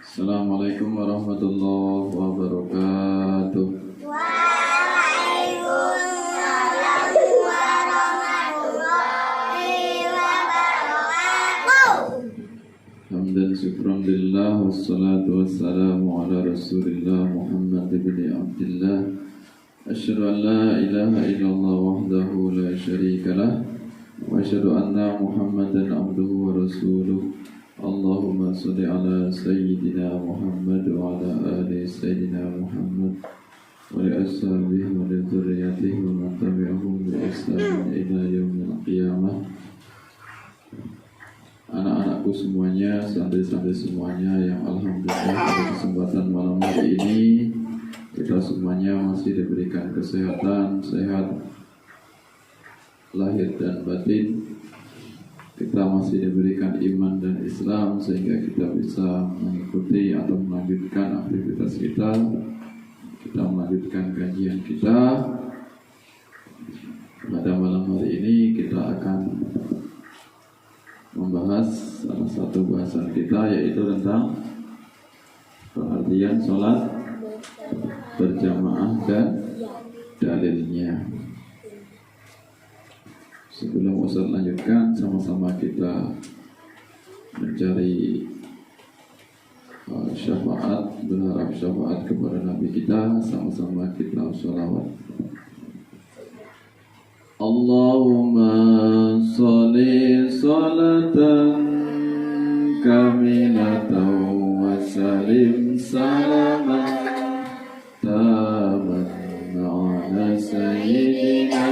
Assalamualaikum warahmatullahi wabarakatuh. Waalaikumsalam warahmatullahi wabarakatuh. Hamdan syukran lillah wassalatu wassalamu ala rasulillah Muhammad ibn Abdillah. Asyhadu an la ilaha illallah wahdahu la syarika lah wa asyhadu anna Muhammadan abduhu wa rasuluh. Allahumma salli ala sayyidina Muhammad wa ala ali sayyidina Muhammad wa li ashabihi wa li dzurriyyatihi wa man tabi'ahum bi ihsan ila yaumil qiyamah. Anak-anakku semuanya, santri-santri semuanya yang alhamdulillah pada kesempatan malam hari ini kita semuanya masih diberikan kesehatan, sehat lahir dan batin. Kita masih diberikan iman dan Islam sehingga kita bisa mengikuti atau melanjutkan aktivitas kita. Kita melanjutkan kajian kita. Pada malam hari ini kita akan membahas salah satu bahasan kita, yaitu tentang pengertian sholat berjamaah dan dalilnya. Sebelum Ustaz lanjutkan, sama-sama kita mencari syafaat, berharap syafaat kepada Nabi kita. Sama-sama kita sholawat. Allahumma sholli sholatan kamilatan wa salim salaman taman ala sayyidina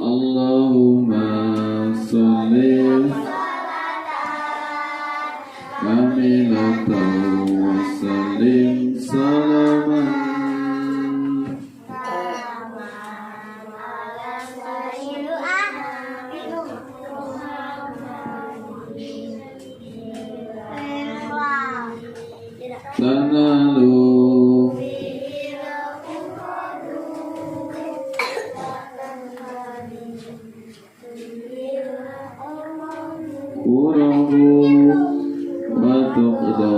Allahumma sholli وسلم سلاما تنالوا قرب وتقضى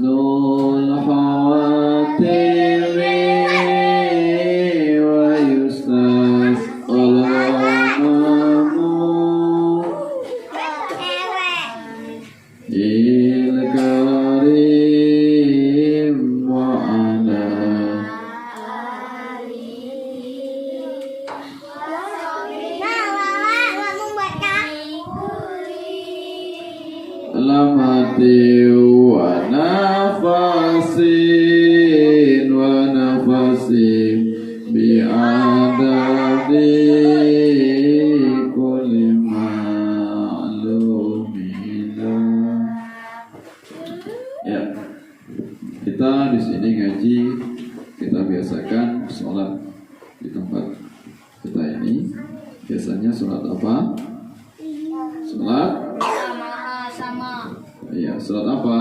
Nul khawatiri wa yustas alamamu il karim wa ala lamati wa nafasin bi'adadi kulli ma'lumin. Ya, kita di sini ngaji, kita biasakan sholat di tempat kita ini. Biasanya sholat apa? Sholat sama. Iya, sholat apa?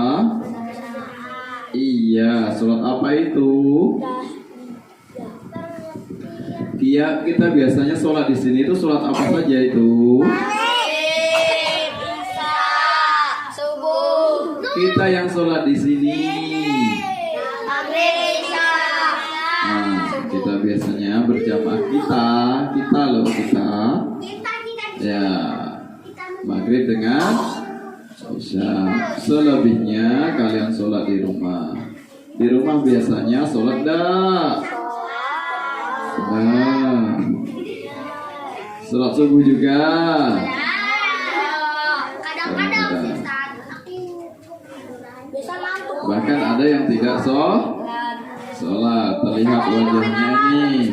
Iya, sholat apa itu? Kita biasanya sholat di sini itu sholat apa saja itu? Subuh. Kita yang sholat di sini. Nah, kita biasanya berjamaah kita loh kita. Ya, maghrib dengan Isya. Selebihnya kalian sholat di rumah. Di rumah biasanya sholat enggak? Nah, sholat subuh juga. Kadang-kadang Bahkan ada yang tidak sholat. Terlihat wajahnya nih.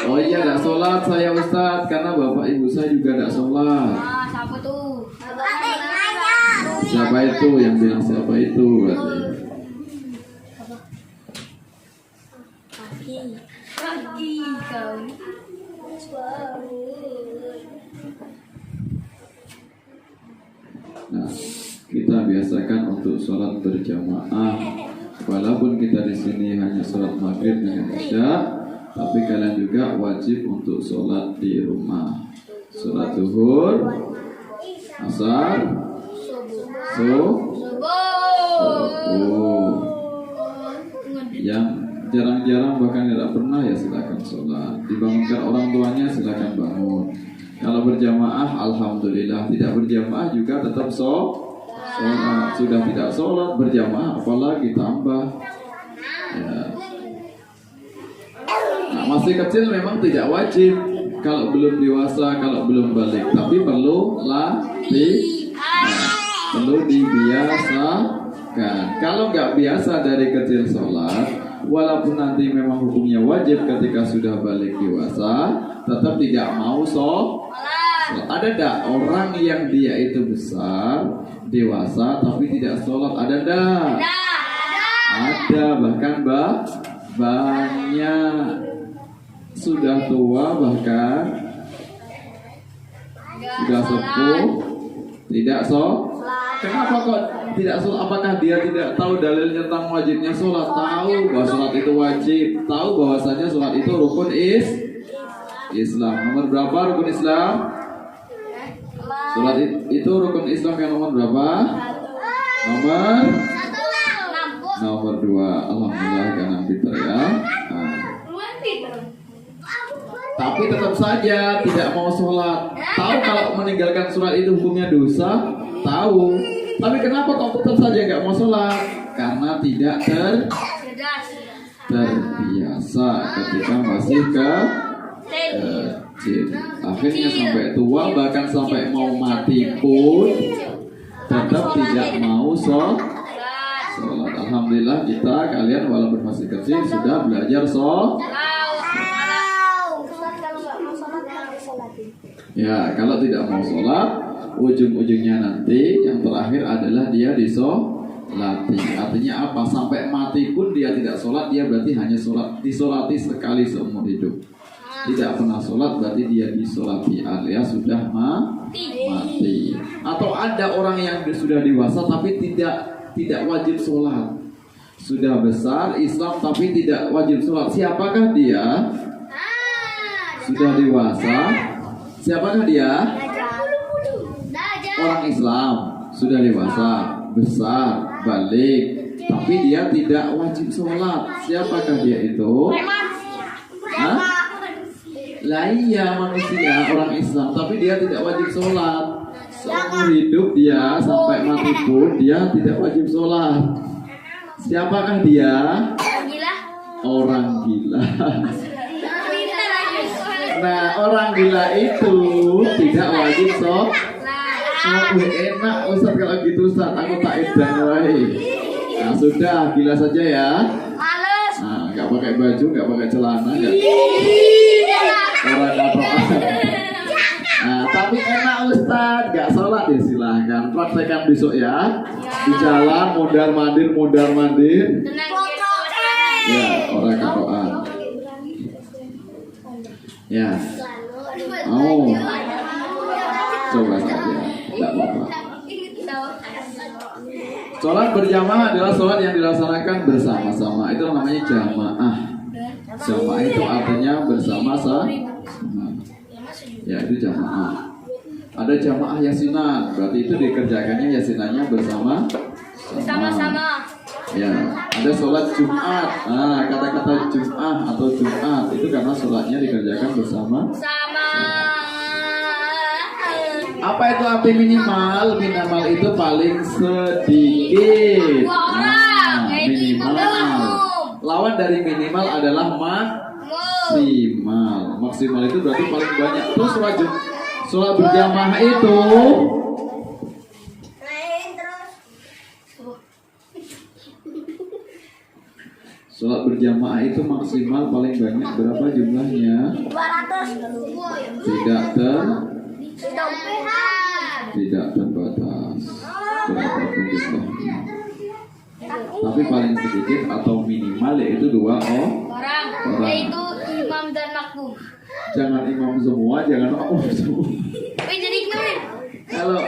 Oh iya, tidak sholat saya Ustadz, karena bapak ibu saya juga tidak sholat. Siapa tuh? Siapa itu yang bilang siapa itu? Katanya. Pagi kau. Nah, kita biasakan untuk sholat berjamaah. Walaupun kita di sini hanya sholat maghrib dengan isya, tapi kalian juga wajib untuk sholat di rumah. Sholat zuhur, asar, subuh. Yang jarang-jarang bahkan tidak pernah ya silakan sholat. Dibangunkan orang tuanya silakan bangun. Kalau berjamaah alhamdulillah, tidak berjamaah juga tetap sholat. Sudah tidak sholat berjamaah apalagi tambah. Ya. Nah, masih kecil memang tidak wajib. Kalau belum dewasa, kalau belum balik, tapi perlu dibiasakan. Kalau nggak biasa dari kecil sholat, walaupun nanti memang hukumnya wajib ketika sudah balik dewasa, tetap tidak mau sholat. Ada nggak orang yang dia itu besar, dewasa, tapi tidak sholat? Ada nggak? Ada, bahkan banyak. Sudah tua bahkan sudah sepuh tidak sholat. Kenapa kok tidak sholat? Apakah dia tidak tahu dalil tentang wajibnya sholat? Tahu bahwa sholat itu wajib. Tahu bahwasanya sholat itu rukun Islam. Nomor berapa rukun Islam? Sholat itu rukun Islam yang nomor berapa? Nomor 2. Alhamdulillah karena pintar ya. Nah. Tapi tetap saja tidak mau sholat. Tahu kalau meninggalkan sholat itu hukumnya dosa? Tahu. Tapi kenapa kok tetap saja nggak mau sholat? Karena tidak terbiasa ketika masih kecil. Akhirnya sampai tua, bahkan sampai mau mati pun tetap tidak mau sholat. alhamdulillah kalian walaupun masih kecil sudah belajar Ya, kalau tidak mau sholat, ujung-ujungnya nanti yang terakhir adalah dia disolati. Artinya apa? Sampai mati pun dia tidak sholat, dia berarti hanya disolati sekali seumur hidup. Tidak pernah sholat berarti dia disolati alias sudah mati. Atau ada orang yang sudah dewasa tapi tidak wajib sholat. Sudah besar Islam tapi tidak wajib sholat. Siapakah dia? Sudah dewasa. Siapakah dia? Orang Islam, sudah dewasa, besar, balik, tapi dia tidak wajib sholat. Siapakah dia itu? Hah? Lah iya, manusia, orang Islam, tapi dia tidak wajib sholat. Seumur hidup dia sampai mati pun dia tidak wajib sholat. Siapakah dia? Orang gila. Nah, orang gila itu tidak wajib sholat. Enak Ustaz kalau gitu Ustaz, aku tak edan wae. Nah, sudah gila saja ya. Males. Nah, nggak pakai baju, nggak pakai celana, nggak. Orang katroan. Nah, tapi enak Ustaz, nggak sholat ya silahkan. Praktekkan besok ya. Di jalan mondar mandir. Ya, orang katroan. Ya. Oh. Coba saja. Tidak apa-apa. Sholat berjamaah adalah sholat yang dilaksanakan bersama-sama. Itu namanya jamaah. Jamaah itu artinya bersama-sama. Ya, itu jamaah. Ada jamaah yasinan, berarti itu dikerjakannya yasinannya bersama-sama. Ya, ada sholat Jumat. Nah, kata-kata Jum'ah atau Jumat itu karena sholatnya dikerjakan bersama. Apa itu arti minimal? Minimal itu paling sedikit. Minimal. Lawan dari minimal adalah maksimal. Maksimal itu berarti paling banyak. Terus sholat berjamaah itu sholat berjamaah itu maksimal paling banyak berapa jumlahnya? 200. Tidak terbatas berapapun jumlahnya. Tapi paling sedikit atau minimal yaitu 2 orang. Yaitu imam dan makmum. Jangan imam semua, jangan makmum semua. Jadi Kalau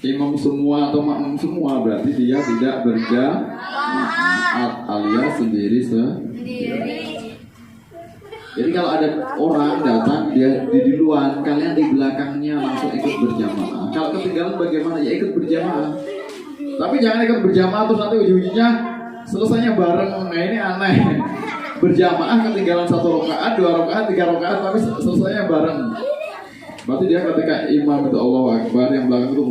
imam semua atau makmum semua berarti dia tidak berjamaah alias sendiri. Jadi kalau ada orang datang dia di duluan, kalian di belakangnya langsung ikut berjamaah. Kalau ketinggalan bagaimana? Ya ikut berjamaah. Tapi jangan ikut berjamaah terus nanti ujung-ujungnya selesainya bareng. Nah ini aneh. Berjamaah ketinggalan 1 rakaat, 2 rakaat, 3 rakaat, tapi selesainya bareng. Berarti dia ketika imam itu Allahu Akbar, yang belakang itu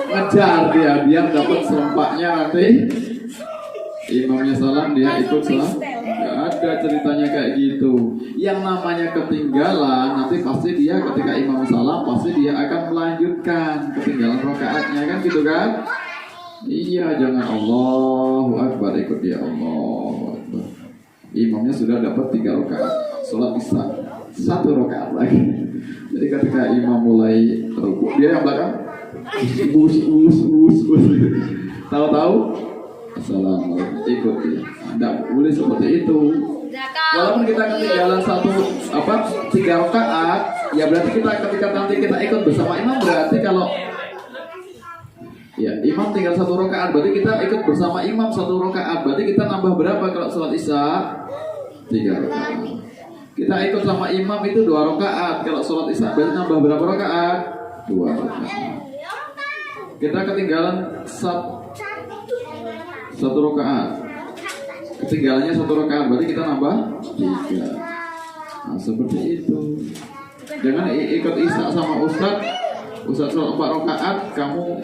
ngejar dia biar dapat serempaknya nanti. Imamnya salam, dia ikut salam. Gak ada ceritanya kayak gitu. Yang namanya ketinggalan, nanti pasti dia ketika imam salam, pasti dia akan melanjutkan ketinggalan rakaatnya, kan gitu kan? Iya, jangan Allahu Akbar ikut dia Allahu Akbar. Imamnya sudah dapat 3 rakaat, sholat isya 1 rakaat lagi. Jadi ketika imam mulai rukuk, dia yang belakang us. Tahu-tahu assalamualaikum, ikut dia. Tidak boleh seperti itu. Walaupun kita ketinggalan 3 rakaat, ya berarti kita ketika nanti kita ikut bersama imam, berarti kalau ya imam tinggal 1 rakaat, berarti kita ikut bersama imam 1 rakaat, berarti kita nambah berapa kalau sholat isya? 3 rakaat. Kita ikut sama imam itu 2 rakaat, kalau sholat isya berarti nambah berapa rakaat? 2 rakaat. Kita ketinggalan 1 rakaat, ketinggalannya 1 rakaat, berarti kita nambah 3. Nah seperti itu. Jangan ikut isya sama ustaz sholat 4 rakaat, kamu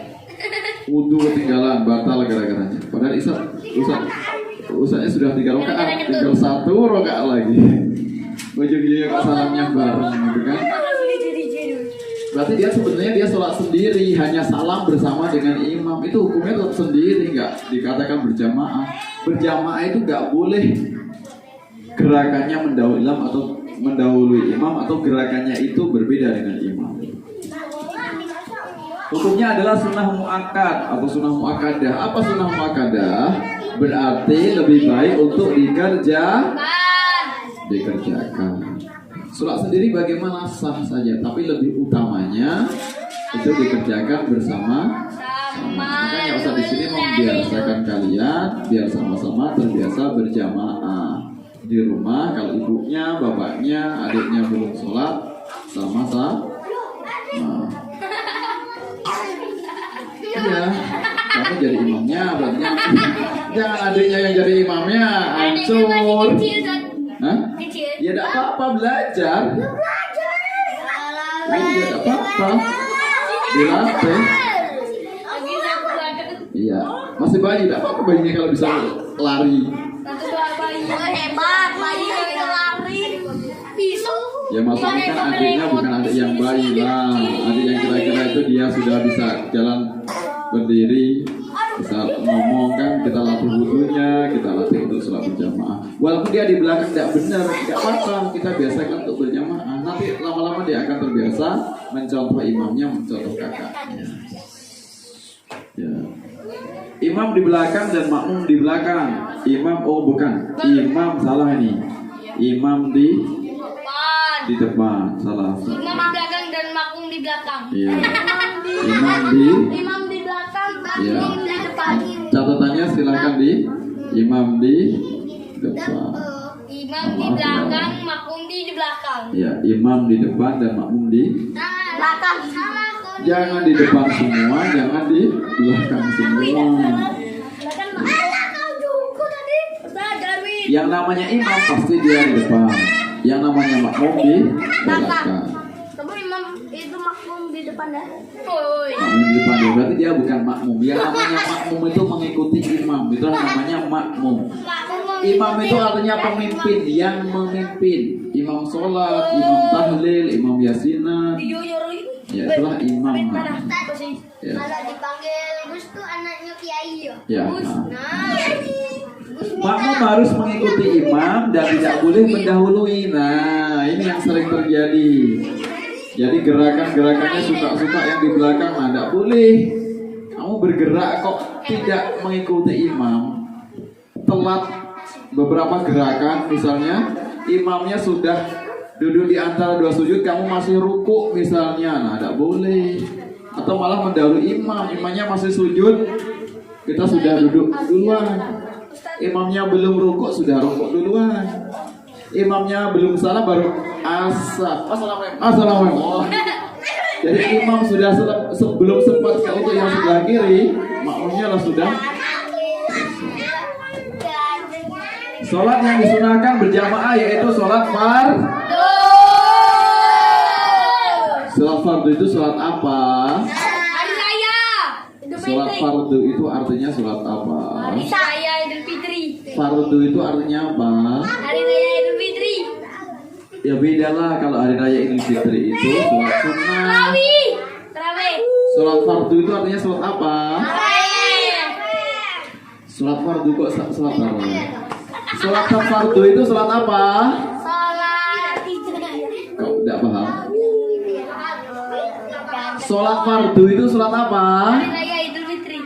wudu ketinggalan, batal gara-garanya. Padahal ustaznya sudah 3 rakaat, tinggal 1 rakaat lagi. Ujung-ujungnya kok salamnya bareng gitu kan. Berarti dia sebenarnya dia sholat sendiri, hanya salam bersama dengan imam. Itu hukumnya tetap sendiri, nggak dikatakan berjamaah. Berjamaah itu nggak boleh gerakannya mendahului imam atau gerakannya itu berbeda dengan imam. Hukumnya adalah sunnah muakkad atau sunnah muakkadah. Apa sunnah muakkadah? Berarti lebih baik untuk dikerjakan. Sholat sendiri bagaimana sah saja, tapi lebih utamanya itu dikerjakan bersama. Makanya Ustaz di sini membiasakan kalian biar sama-sama terbiasa berjamaah di rumah. Kalau ibunya, bapaknya, adiknya belum sholat, sama-sama. Iya, kamu jadi imamnya, berarti jangan adiknya yang jadi imamnya, hancur. Hah? Ya tidak apa-apa, belajar. Ya tidak apa-apa, dilatih. Iya, masih bayi, tidak apa-apa bayinya kalau bisa lari. Hebat, bayi bisa lari. Ya maksudnya kan adiknya bukan adik yang bayi lah, adik yang kira-kira itu dia sudah bisa jalan berdiri, bisa ngomong kan, kita latih wudunya, kita latih untuk sholat berjamaah. Walaupun dia di belakang tidak benar, tidak apa-apa, kita biasakan untuk berjamaah. Nanti lama-lama dia akan terbiasa mencontoh imamnya, mencontoh kakaknya. Ya. Imam di belakang dan makmum di belakang. Imam, oh bukan, imam salah ini. Imam di depan, salah. Imam di belakang dan makmum di belakang. Iya. Imam di belakang, Iya. makmum di depan. Catatannya silakan di imam di depan. Imam di belakang, makmum di belakang. Ya, imam di depan dan makmum di Belakang. Salah. jangan di depan semua, jangan di belakang semua. Yang namanya imam pasti dia di depan. Yang namanya makmum di belakang. Kamu imam itu makmum di depan ya? Makmum di depan dia, berarti dia bukan makmum. Yang namanya makmum itu mengikuti imam, itu namanya makmum. Imam itu artinya pemimpin, yang memimpin. Imam sholat, imam tahlil, imam yasinan. Ya itulah imam. Ya. Kalau dipanggil Gus tuh anaknya Kiai ya? Ya. Nah. Makmum harus mengikuti imam dan tidak boleh mendahului. Nah, ini yang sering terjadi. Jadi gerakan-gerakannya suka-suka yang di belakang, nah, tidak boleh. Kamu bergerak kok tidak mengikuti imam. Telat beberapa gerakan, misalnya imamnya sudah duduk di antara dua sujud, kamu masih ruku misalnya, nah tidak boleh. Atau malah mendahului imam, imamnya masih sujud, kita sudah duduk duluan. Imamnya belum rukuk sudah rukuk duluan. Imamnya belum salam baru assalamualaikum. Jadi imam sudah sebelum sempat untuk yang sebelah kiri, makmumnya lah sudah. Sholat yang disunahkan berjamaah yaitu sholat fardu. Sholat fardu itu sholat apa? Hari raya. Sholat fardu itu artinya sholat apa? Hari raya Idul Fitri. Fardu itu artinya apa? Hari raya Idul Fitri. Ya beda lah, kalau hari raya Idul Fitri itu sholat sunnah. Tarawih. Sholat fardu itu artinya sholat apa? Tarawih. Sholat fardu kok sholat tarawih? Sholat fardu itu sholat apa? Sholat. Kau tidak paham? Sholat fardu itu sholat apa? Hari raya Idul Fitri.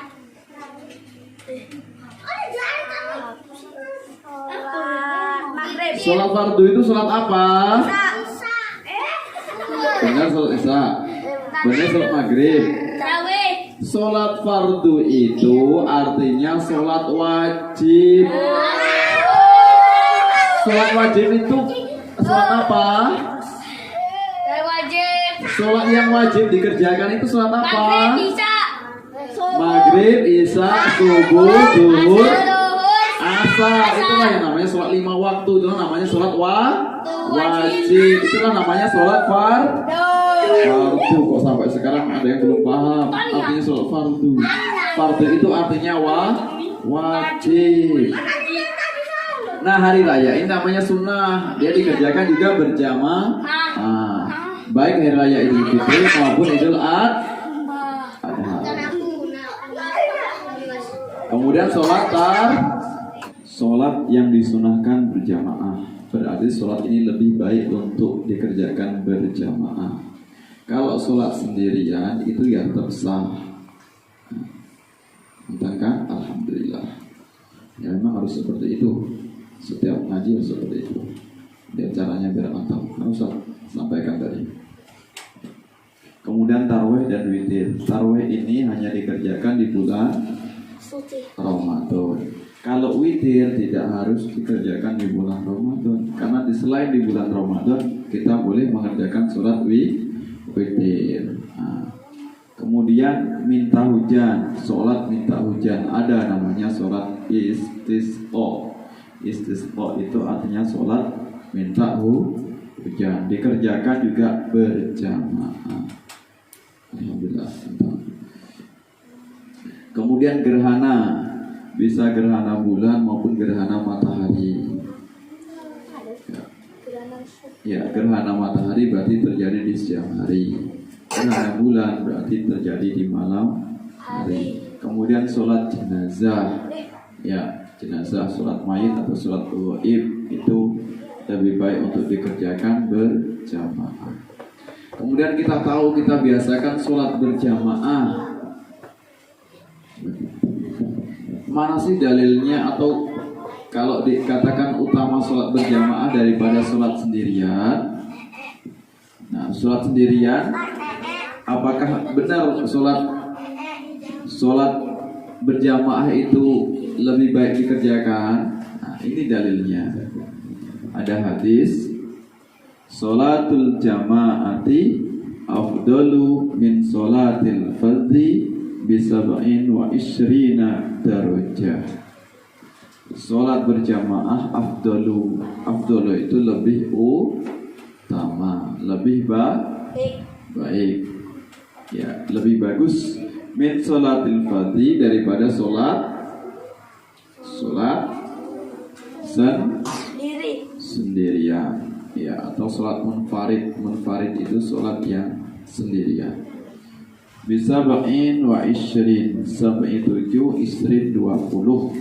Maghrib. Sholat fardu itu sholat apa? Benar sholat isya. Benar sholat maghrib. Tarawih. Sholat fardu itu artinya sholat wajib. Sholat wajib itu sholat apa? Wajib. Sholat yang wajib dikerjakan itu sholat apa? Maghrib, isya. Maghrib, isya, subuh, zuhur, Zuhur. asar. Itulah yang namanya sholat 5 waktu. Itulah namanya sholat wajib. Itulah namanya sholat fardu. Kok sampai sekarang ada yang belum paham artinya sholat fardu. Fardu itu artinya wajib. Nah, hari raya ini namanya sunnah. Dia dikerjakan juga berjamaah. baik hari raya Idul Fitri maupun Idul Adha. Kemudian sholat yang disunahkan berjamaah, berarti sholat ini lebih baik untuk dikerjakan berjamaah. Kalau sholat sendirian itu ya tetap sah. Entah kan? Alhamdulillah. Ya memang harus seperti itu. Setiap ngaji harus seperti itu. Dia caranya biar mantap. Harus sampaikan tadi. Kemudian tarawih dan witir. Tarawih ini hanya dikerjakan di bulan Ramadan. Kalau witir tidak harus dikerjakan di bulan Ramadan, karena selain di bulan Ramadan kita boleh mengerjakan sholat witir. Nah, kemudian minta hujan, sholat minta hujan, ada namanya sholat istisqa. Istisqa itu artinya sholat minta hujan, dikerjakan juga berjamaah. Alhamdulillah. Kemudian gerhana, bisa gerhana bulan maupun gerhana matahari. Ya, gerhana matahari berarti terjadi di siang hari. Gerhana bulan berarti terjadi di malam hari. Kemudian sholat jenazah, ya jenazah, sholat mayit atau sholat gaib itu lebih baik untuk dikerjakan berjamaah. Kemudian kita tahu kita biasakan sholat berjamaah. Mana sih dalilnya, atau kalau dikatakan utama sholat berjamaah daripada sholat sendirian? Nah, sholat sendirian, apakah benar sholat berjamaah itu lebih baik dikerjakan? Nah, ini dalilnya. Ada hadis, sholatul jama'ati afdalu min sholatil fardhi bisab'in wa ishrina darajah. Sholat berjamaah afdalu itu lebih utama, lebih baik, ya lebih bagus min sholatil fardhi daripada sholat sendirian, ya, atau sholat munfarid itu sholat yang sendirian. Bisa ba'in wa isrin, sab'i 7, isrin 20,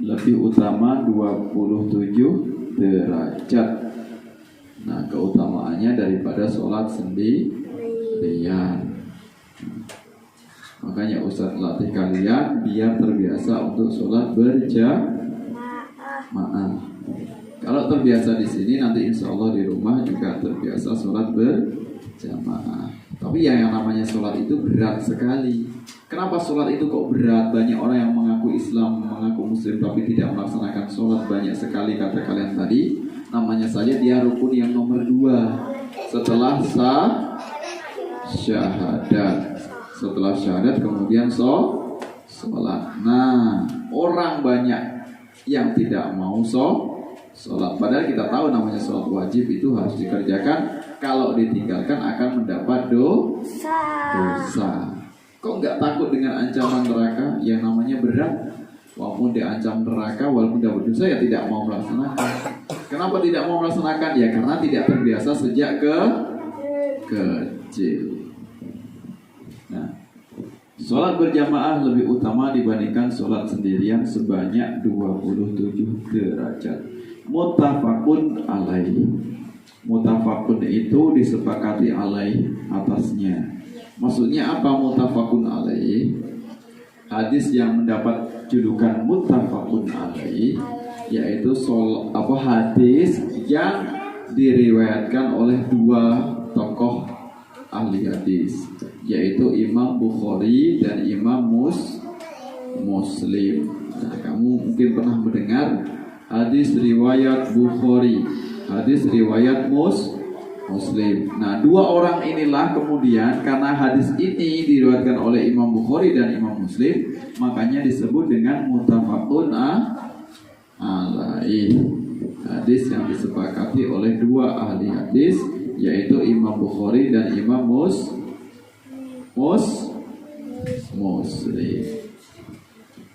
lebih utama 27 derajat. Nah, keutamaannya daripada sholat sendirian. Makanya Ustaz latih kalian biar terbiasa untuk sholat berjamaah. Kalau terbiasa di sini, nanti insya Allah di rumah juga terbiasa sholat berjamaah. Tapi yang namanya sholat itu berat sekali. Kenapa sholat itu kok berat? Banyak orang yang mengaku Islam, mengaku Muslim, tapi tidak melaksanakan sholat. Banyak sekali kata kalian tadi. Namanya saja dia rukun yang nomor 2 setelah syahadat. Setelah syahadat kemudian sholat. Nah, orang banyak yang tidak mau sholat. Padahal kita tahu namanya sholat wajib itu harus dikerjakan. Kalau ditinggalkan akan mendapat dosa. Kok nggak takut dengan ancaman neraka yang namanya berat? Walaupun diancam neraka, walaupun dapat dosa, ya tidak mau melaksanakan. Kenapa tidak mau melaksanakan? Ya karena tidak terbiasa sejak kecil. Nah, sholat berjamaah lebih utama dibandingkan sholat sendirian sebanyak 27 derajat. Muttafaqun alaihi. Muttafaqun itu disepakati alaih atasnya. Maksudnya apa muttafaqun alaih? Hadis yang mendapat julukan muttafaqun alaih yaitu hadis yang diriwayatkan oleh 2 tokoh ahli hadis, yaitu Imam Bukhari dan Imam Muslim. Nah, kamu mungkin pernah mendengar hadis riwayat Bukhari, hadis riwayat Muslim. Nah, 2 orang inilah kemudian karena hadis ini diriwayatkan oleh Imam Bukhari dan Imam Muslim, makanya disebut dengan muttafaqun alaih. Hadis yang disepakati oleh 2 ahli hadis, yaitu Imam Bukhari dan Imam Muslim.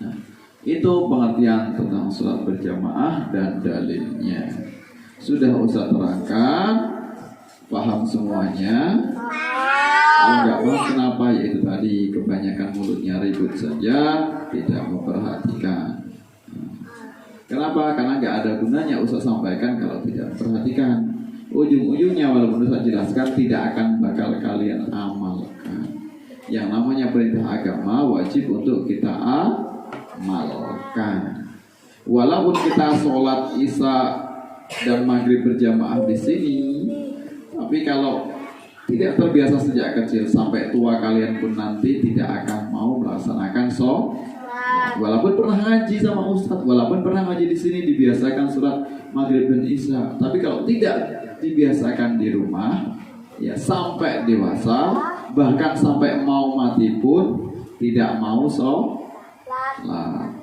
Nah, itu pengertian tentang sholat berjamaah dan dalilnya. Sudah Ustaz terangkan. Paham semuanya? Kalau nggak paham kenapa? Yaitu tadi kebanyakan mulutnya ribut saja, tidak memperhatikan. Kenapa? Karena nggak ada gunanya Ustaz sampaikan kalau tidak memperhatikan. Ujung-ujungnya walaupun Ustaz jelaskan tidak akan bakal kalian amalkan. Yang namanya perintah agama wajib untuk kita amalkan. Walaupun kita sholat isya dan maghrib berjamaah di sini, tapi kalau tidak terbiasa sejak kecil sampai tua kalian pun nanti tidak akan mau melaksanakan sholat. Walaupun pernah ngaji sama Ustadz, walaupun pernah ngaji di sini dibiasakan sholat maghrib dan isya, tapi kalau tidak dibiasakan di rumah, ya sampai dewasa, bahkan sampai mau mati pun tidak mau sholat.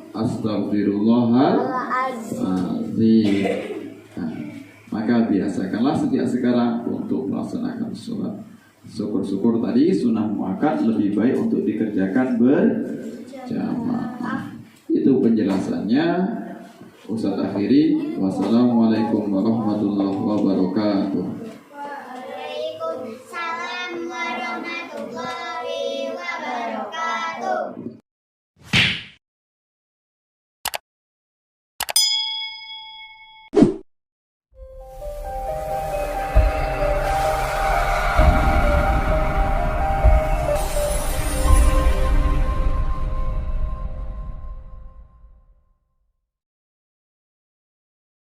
Astagfirullahaladzim. Maka biasakanlah sejak sekarang untuk melaksanakan sholat. Syukur-syukur tadi sunnah muakkad lebih baik untuk dikerjakan berjamaah. Itu penjelasannya. Ustaz akhiri. Wassalamualaikum warahmatullahi wabarakatuh.